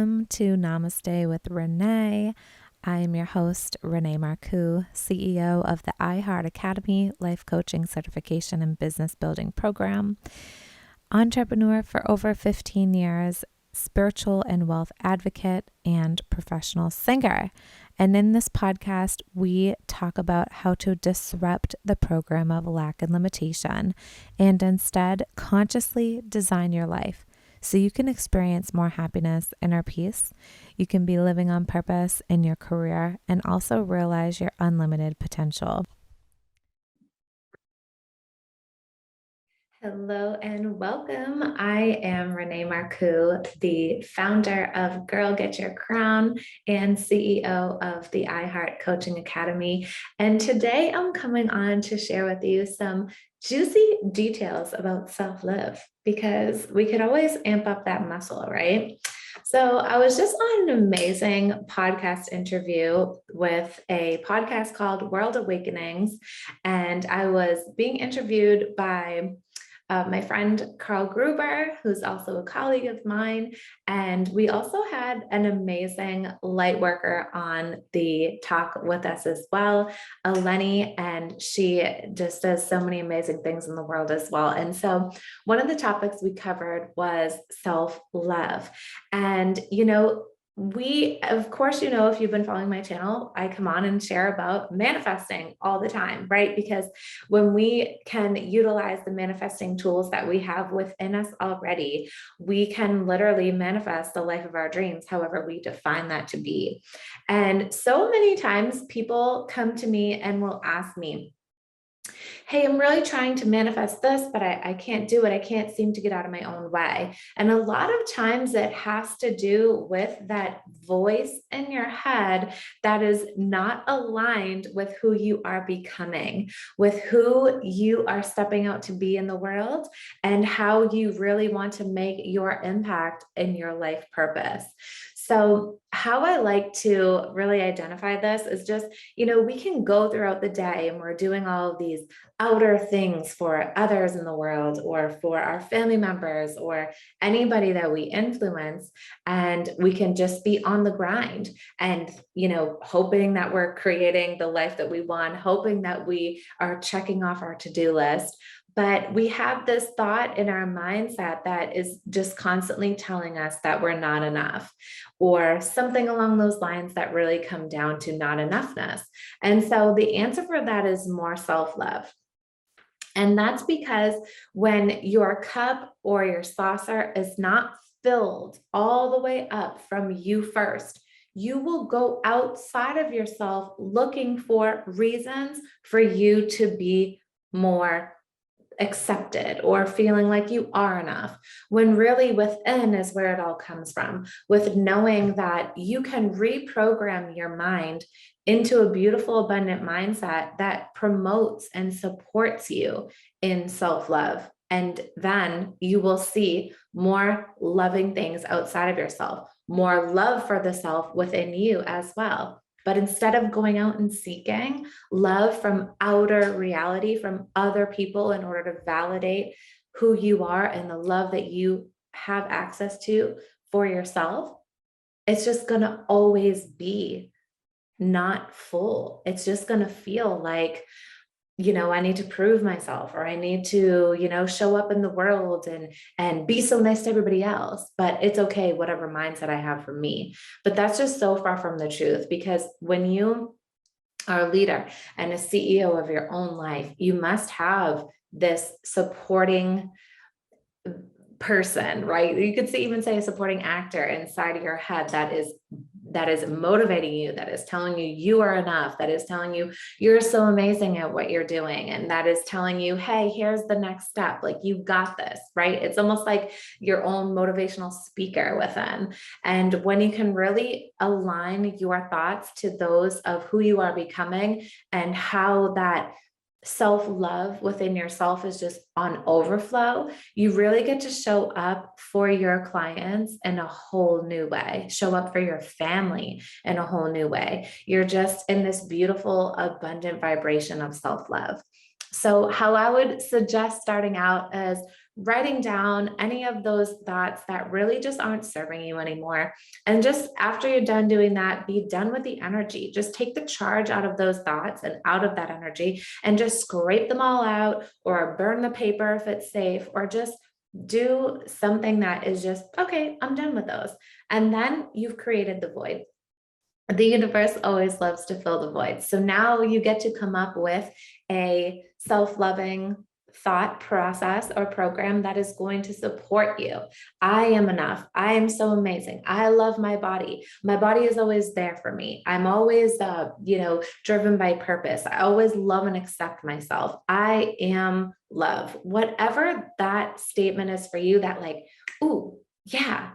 Welcome to Namaste with Renee. I am your host, Renee Marcou, CEO of the iHeart Academy Life Coaching Certification and Business Building Program, entrepreneur for over 15 years, spiritual and wealth advocate, and professional singer. And in this podcast, we talk about how to disrupt the program of lack and limitation and instead consciously design your life so you can experience more happiness, inner peace. You can be living on purpose in your career and also realize your unlimited potential. Hello and welcome. I am Renee Marcou, the founder of Girl Get Your Crown and CEO of the iHeart Coaching Academy. And today I'm coming on to share with you some juicy details about self-love, because we could always amp up that muscle, right? So I was just on an amazing podcast interview with a podcast called World Awakenings, and I was being interviewed by my friend Carl Gruber, who's also a colleague of mine. And we also had an amazing light worker on the talk with us as well, Eleni, and she just does so many amazing things in the world as well. And so one of the topics we covered was self-love. And, of course, if you've been following my channel, I come on and share about manifesting all the time, right? Because when we can utilize the manifesting tools that we have within us already, we can literally manifest the life of our dreams, however we define that to be. And so many times people come to me and will ask me, hey, I'm really trying to manifest this, but I can't do it. I can't seem to get out of my own way. And a lot of times it has to do with that voice in your head that is not aligned with who you are becoming, with who you are stepping out to be in the world, and how you really want to make your impact in your life purpose. So how I like to really identify this is just, we can go throughout the day and we're doing all of these outer things for others in the world or for our family members or anybody that we influence. And we can just be on the grind and, hoping that we're creating the life that we want, hoping that we are checking off our to-do list. But we have this thought in our mindset that is just constantly telling us that we're not enough, or something along those lines that really come down to not enoughness. And so the answer for that is more self-love. And that's because when your cup or your saucer is not filled all the way up from you first, you will go outside of yourself looking for reasons for you to be more accepted or feeling like you are enough, when really within is where it all comes from, with knowing that you can reprogram your mind into a beautiful, abundant mindset that promotes and supports you in self-love. And then you will see more loving things outside of yourself, more love for the self within you as well. But instead of going out and seeking love from outer reality, from other people in order to validate who you are and the love that you have access to for yourself, it's just going to always be not full. It's just going to feel like, I need to prove myself, or I need to, show up in the world and be so nice to everybody else. But it's okay, whatever mindset I have for me. But that's just so far from the truth, because when you are a leader and a CEO of your own life, you must have this supporting person, right? You could even say a supporting actor inside of your head that is motivating you, that is telling you you are enough, that is telling you you're so amazing at what you're doing, and that is telling you, hey, here's the next step, like you got this, right? It's almost like your own motivational speaker within. And when you can really align your thoughts to those of who you are becoming and how that self-love within yourself is just on overflow, you really get to show up for your clients in a whole new way, show up for your family in a whole new way. You're just in this beautiful, abundant vibration of self-love. So how I would suggest starting out is writing down any of those thoughts that really just aren't serving you anymore. And just after you're done doing that, be done with the energy. Just take the charge out of those thoughts and out of that energy and just scrape them all out, or burn the paper if it's safe, or just do something that is just, okay, I'm done with those. And then you've created the void. The universe always loves to fill the void. So now you get to come up with a self-loving thought process or program that is going to support you. I am enough. I am so amazing. I love my body. My body is always there for me. I'm always, driven by purpose. I always love and accept myself. I am love. Whatever that statement is for you, that like, ooh, yeah,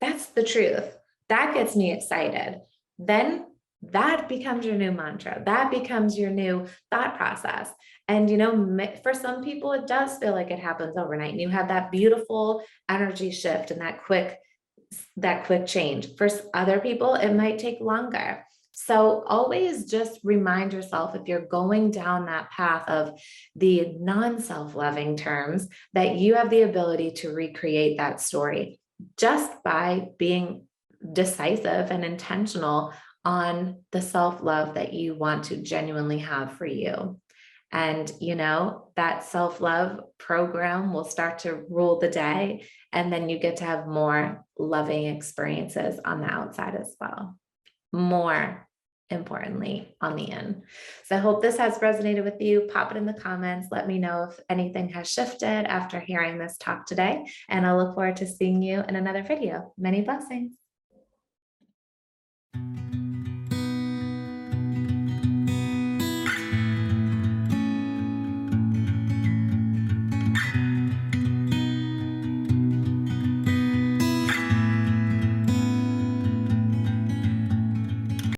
that's the truth. That gets me excited. Then that becomes your new mantra. That becomes your new thought process. And, for some people, it does feel like it happens overnight. And you have that beautiful energy shift and that quick change. For other people, it might take longer. So always just remind yourself, if you're going down that path of the non-self-loving terms, that you have the ability to recreate that story just by being decisive and intentional on the self-love that you want to genuinely have for you. And, that self-love program will start to rule the day. And then you get to have more loving experiences on the outside as well. More importantly, on the in. So I hope this has resonated with you. Pop it in the comments. Let me know if anything has shifted after hearing this talk today. And I'll look forward to seeing you in another video. Many blessings.